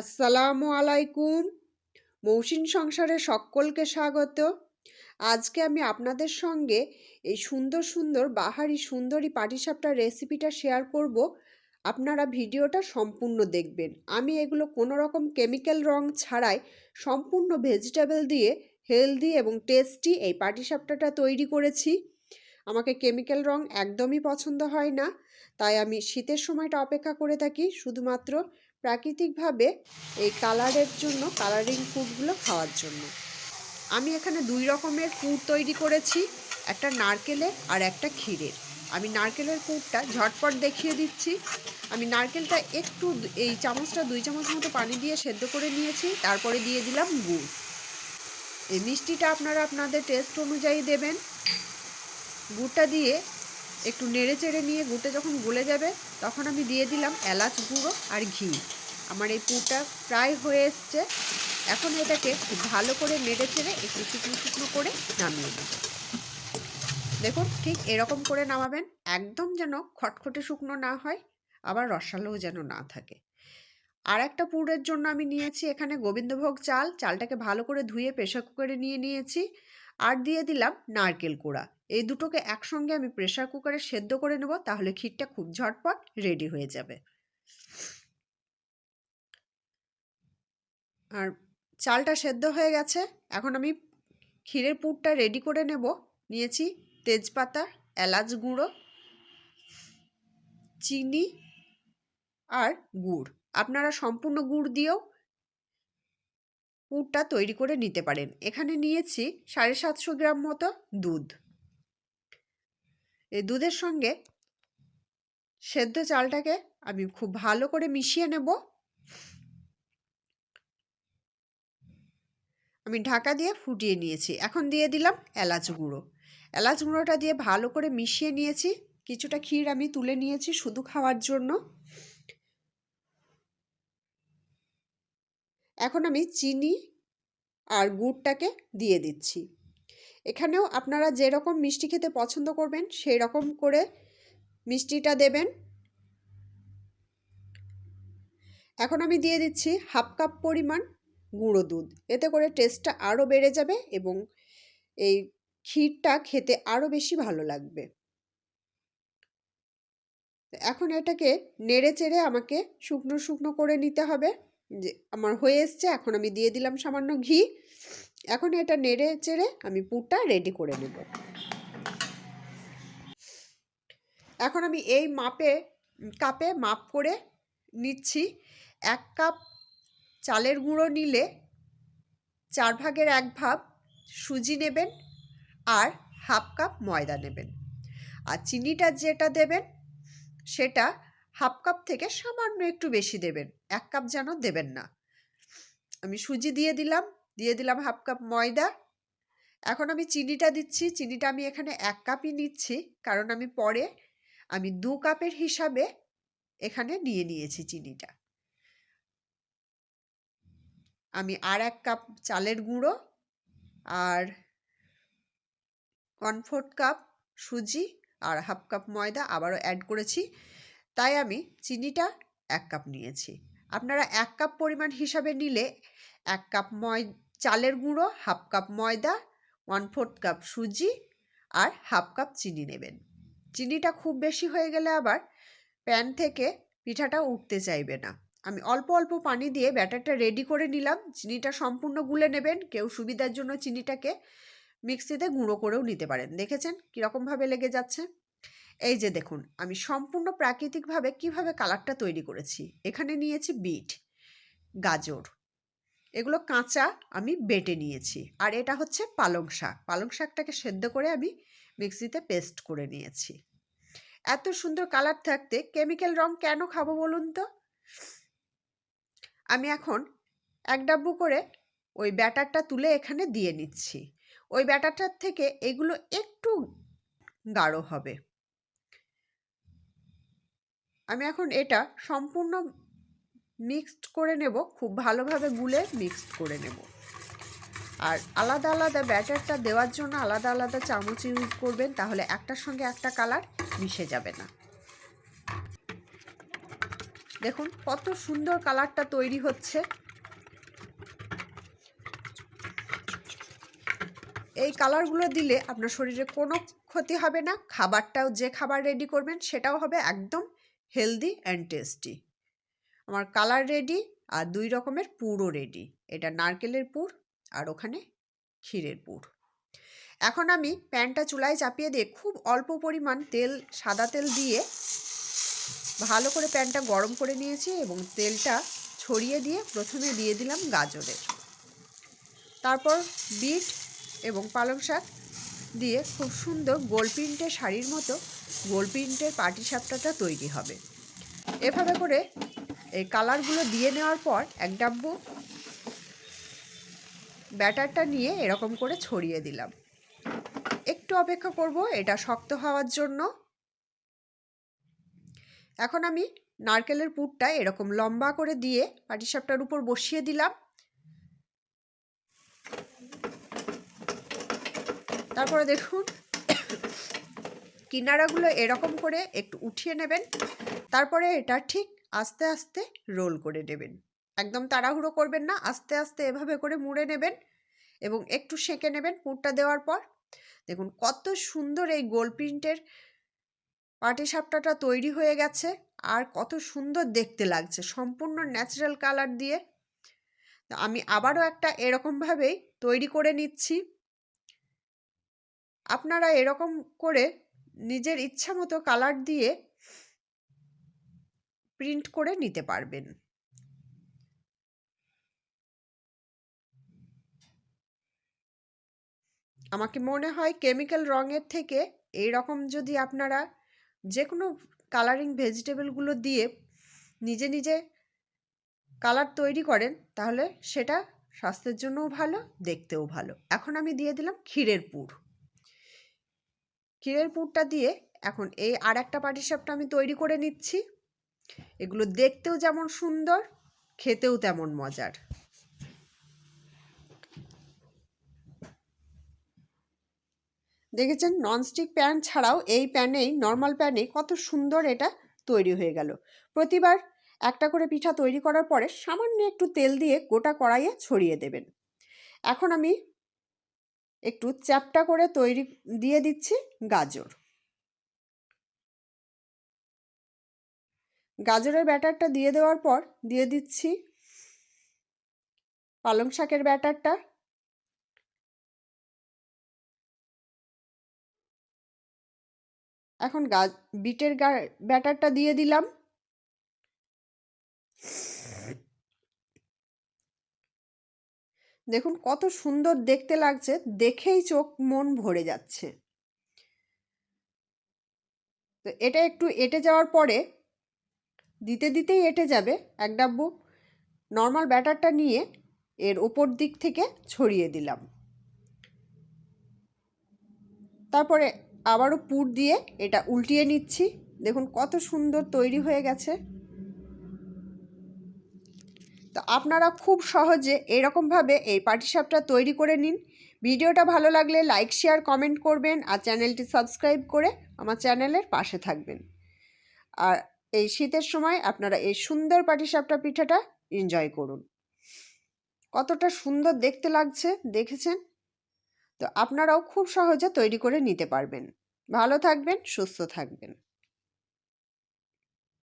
আসসালামু আলাইকুম। মৌসিন সংসারে সকলকে স্বাগত। আজকে আমি আপনাদের সঙ্গে এই সুন্দর সুন্দর বাহারি সুন্দরী পাটিসাপটার রেসিপিটা শেয়ার করব। আপনারা ভিডিওটা সম্পূর্ণ দেখবেন। আমি এগুলো কোনো রকম কেমিক্যাল রং ছাড়াই সম্পূর্ণ ভেজিটেবল দিয়ে হেলদি এবং টেস্টি এই পাটিসাপটাটা তৈরি করেছি। আমাকে কেমিক্যাল রং একদমই পছন্দ হয় না, তাই আমি শীতের সময়টা অপেক্ষা করে থাকি শুধুমাত্র প্রাকৃতিকভাবে এই কালারের জন্য, কালারিং ফুডগুলো খাওয়ার জন্য। আমি এখানে দুই রকমের পুর তৈরি করেছি, একটা নারকেলের আর একটা ক্ষীরের। আমি নারকেলের পুরটা ঝটপট দেখিয়ে দিচ্ছি। আমি নারকেলটা একটু এই চামচটা 2 চামচ মতো পানি দিয়ে সেদ্ধ করে নিয়েছি, তারপরে দিয়ে দিলাম গুড়। এই মিষ্টিটা আপনারা আপনাদের টেস্ট অনুযায়ী দেবেন। গুড়টা দিয়ে একটু নেড়ে চেড়ে নিয়ে গুড়টা যখন গলে যাবে তখন আমি দিয়ে দিলাম এলাচ গুঁড়ো আর ঘি। আমার এই পুরটা প্রায় হয়ে এসছে। এখন এটাকে খুব ভালো করে নেড়ে চেড়ে একটু শুকনো শুকনো করে নামিয়ে দেব। দেখুন ঠিক এরকম করে নামাবেন, একদম যেন খটখটে শুকনো না হয়, আবার রসালোও যেন না থাকে। আর একটা পুরের জন্য আমি নিয়েছি এখানে গোবিন্দভোগ চাল। চালটাকে ভালো করে ধুয়ে প্রেসার কুকারে নিয়ে নিয়েছি, আর দিয়ে দিলাম নারকেল কোড়া। এই দুটোকে একসঙ্গে আমি প্রেসার কুকারে সেদ্ধ করে নেব, তাহলে ক্ষীরটা খুব ঝটপট রেডি হয়ে যাবে। আর চালটা সেদ্ধ হয়ে গেছে, এখন আমি ক্ষীরের পুরটা রেডি করে নেব। নিয়েছি তেজপাতা, এলাচ গুঁড়ো, চিনি আর গুড়। আপনারা সম্পূর্ণ গুড় দিয়েও পুরটা তৈরি করে নিতে পারেন। এখানে নিয়েছি 750 গ্রাম মতো দুধ। এই দুধের সঙ্গে সেদ্ধ চালটাকে আমি খুব ভালো করে মিশিয়ে নেব। আমি ঢাকা দিয়ে ফুটিয়ে নিয়েছি। এখন দিয়ে দিলাম এলাচ গুঁড়ো। এলাচ গুঁড়োটা দিয়ে ভালো করে মিশিয়ে নিয়েছি। কিছুটা ক্ষীর আমি তুলে নিয়েছি শুধু খাওয়ার জন্য। এখন আমি চিনি আর গুড়টাকে দিয়ে দিচ্ছি। এখানেও আপনারা যেরকম মিষ্টি খেতে পছন্দ করবেন সেই রকম করে মিষ্টিটা দেবেন। এখন আমি দিয়ে দিচ্ছি হাফ কাপ পরিমাণ গুঁড়ো দুধ। এতে করে টেস্টটা আরও বেড়ে যাবে এবং এই ক্ষীরটা খেতে আরও বেশি ভালো লাগবে। এখন এটাকে নেড়ে চেড়ে আমাকে শুকনো শুকনো করে নিতে হবে। যে আমার হয়ে এসছে, এখন আমি দিয়ে দিলাম সামান্য ঘি। এখন এটা নেড়ে চেড়ে আমি পুরটা রেডি করে নেব। এখন আমি এই কাপে মাপ করে নিচ্ছি। 1 কাপ চালের গুঁড়ো নিলে 4 ভাগের 1 ভাগ সুজি নেবেন আর হাফ কাপ ময়দা নেবেন। আর চিনিটা যেটা দেবেন সেটা হাফ কাপ থেকে সামান্য একটু বেশি দেবেন, 1 কাপ যেন দেবেন না। আমি সুজি দিয়ে দিলাম হাফ কাপ ময়দা। এখন আমি চিনিটা দিচ্ছি। চিনিটা আমি এখানে 1 কাপই নিচ্ছি, কারণ আমি পরে 2 কাপের হিসাবে এখানে নিয়েছি চিনিটা। আমি আর 1 কাপ চালের গুঁড়ো আর 1/4 কাপ সুজি আর হাফ কাপ ময়দা আবারও অ্যাড করেছি, তাই আমি চিনিটা 1 কাপ নিয়েছি। আপনারা 1 কাপ পরিমাণ হিসাবে নিলে 1 কাপ চালের গুঁড়ো, হাফ কাপ ময়দা, 1/4 কাপ সুজি আর হাফ কাপ চিনি নেবেন। চিনিটা খুব বেশি হয়ে গেলে আবার প্যান থেকে পিঠাটা উঠতে চাইবে না। আমি অল্প অল্প পানি দিয়ে ব্যাটারটা রেডি করে নিলাম। চিনিটা সম্পূর্ণ গুলে নেবেন। কেউ সুবিধার জন্য চিনিটাকে মিক্সিতে গুঁড়ো করেও নিতে পারেন। দেখেছেন কীরকমভাবে লেগে যাচ্ছে? এই যে দেখুন আমি সম্পূর্ণ প্রাকৃতিকভাবে কিভাবে কালারটা তৈরি করেছি। এখানে নিয়েছি বিট, গাজর, এগুলো কাঁচা আমি বেটে নিয়েছি। আর এটা হচ্ছে পালং শাক। পালং শাকটাকে সেদ্ধ করে আমি মিক্সিতে পেস্ট করে নিয়েছি। এত সুন্দর কালার থাকতে কেমিক্যাল রং কেন খাবো বলুন তো? আমি এখন 1 ডাব্বু করে ওই ব্যাটারটা তুলে এখানে দিয়ে নিচ্ছি। ওই ব্যাটারটার থেকে এগুলো একটু গাঢ় হবে। আমি এখন এটা সম্পূর্ণ মিক্সড করে নেব, খুব ভালোভাবে গুলে মিক্সড করে নেব। আর আলাদা আলাদা ব্যাটারটা দেওয়ার জন্য আলাদা আলাদা চামচ ইউজ করবেন, তাহলে একটার সঙ্গে একটা কালার মিশে যাবে না। দেখুন কত সুন্দর কালারটা তৈরি হচ্ছে। এই কালারগুলো দিলে আপনার শরীরে কোনো ক্ষতি হবে না, খাবারটাও যে খাবার রেডি করবেন সেটাও হবে একদম হেলদি অ্যান্ড টেস্টি। আমার কালার রেডি আর 2 রকমের পুরও রেডি। এটা নারকেলের পুর আর ওখানে ক্ষীরের পুর। এখন আমি প্যানটা চুলায় চাপিয়ে দিয়ে খুব অল্প পরিমাণ তেল, সাদা তেল দিয়ে ভালো করে প্যানটা গরম করে নিয়েছি এবং তেলটা ছড়িয়ে দিয়ে প্রথমে দিয়ে দিলাম গাজরের, তারপর বিট এবং পালং শাক দিয়ে খুব সুন্দর গোল প্রিন্টের শাড়ির মতো গোল প্রিন্টের পাটিসাপটাটা তৈরি হবে। এভাবে করে এই কালারগুলো দিয়ে নেওয়ার পর এক ডাব্বু ব্যাটারটা নিয়ে এরকম করে ছড়িয়ে দিলাম। একটু অপেক্ষা করব এটা শক্ত হওয়ার জন্য। এখন আমি নারকেলের পুরটা এরকম লম্বা করে দিয়ে পাটিসাপটার উপর বসিয়ে দিলাম। তারপরে দেখুন কিনারাগুলো এরকম করে একটু উঠিয়ে নেবেন, তারপরে এটা ঠিক আস্তে আস্তে রোল করে নেবেন। একদম তাড়াহুড়ো করবেন না, আস্তে আস্তে এভাবে করে মুড়ে নেবেন এবং একটু সেঁকে নেবেন পুরটা দেওয়ার পর। দেখুন কত সুন্দর এই গোল প্রিন্টের পাটিসাপটাটা তৈরি হয়ে গেছে আর কত সুন্দর দেখতে লাগছে, সম্পূর্ণ ন্যাচারাল কালার দিয়ে। আমি আবারও একটা এরকমভাবেই তৈরি করে নিচ্ছি। আপনারা এরকম করে নিজের ইচ্ছা মতো কালার দিয়ে প্রিন্ট করে নিতে পারবেন। আমাকে মনে হয় কেমিক্যাল রঙের থেকে এই রকম যদি আপনারা যে কোনো কালারিং ভেজিটেবলগুলো দিয়ে নিজে নিজে কালার তৈরি করেন তাহলে সেটা স্বাস্থ্যের জন্যও ভালো, দেখতেও ভালো। এখন আমি দিয়ে দিলাম ক্ষীরের পুর। ক্ষীরের পুরটা দিয়ে এখন এই আর একটা পাটিসাপটা আমি তৈরি করে নিচ্ছি। এগুলো দেখতেও যেমন সুন্দর, খেতেও তেমন মজার। দেখেছেন ননস্টিক প্যান ছাড়াও এই প্যানেই, নর্মাল প্যানেই কত সুন্দর এটা তৈরি হয়ে গেল। প্রতিবার একটা করে পিঠা তৈরি করার পরে সামান্য একটু তেল দিয়ে গোটা কড়াইয়ে ছড়িয়ে দেবেন। এখন আমি একটু চ্যাপ্টা করে তৈরি দিয়ে দিচ্ছি গাজর। গাজরের ব্যাটারটা দিয়ে দেওয়ার পর দিয়ে দিচ্ছি পালং শাকের ব্যাটারটা। এখন বিটের ব্যাটারটা দিয়ে দিলাম। দেখুন কত সুন্দর দেখতে লাগছে, দেখেই চোখ মন ভরে যাচ্ছে। তো এটা একটু এঁটে যাওয়ার পরে দিতে দিতেই এঁটে যাবে, এক ডাব্বু নর্মাল ব্যাটারটা নিয়ে এর ওপর দিক থেকে ছড়িয়ে দিলাম। তারপরে আবারও পুর দিয়ে এটা উল্টিয়ে নিচ্ছি। দেখুন কত সুন্দর তৈরি হয়ে গেছে। তো আপনারা খুব সহজে এরকমভাবে এই পাটিসাপটা তৈরি করে নিন। ভিডিওটা ভালো লাগলে লাইক, শেয়ার, কমেন্ট করবেন আর চ্যানেলটি সাবস্ক্রাইব করে আমার চ্যানেলের পাশে থাকবেন। আর এই শীতের সময় আপনারা এই সুন্দর পাটিসাপটা পিঠাটা এনজয় করুন। কতটা সুন্দর দেখতে লাগছে দেখেছেন? তো আপনারাও খুব সহজে তৈরি করে নিতে পারবেন। ভালো থাকবেন, সুস্থ থাকবেন।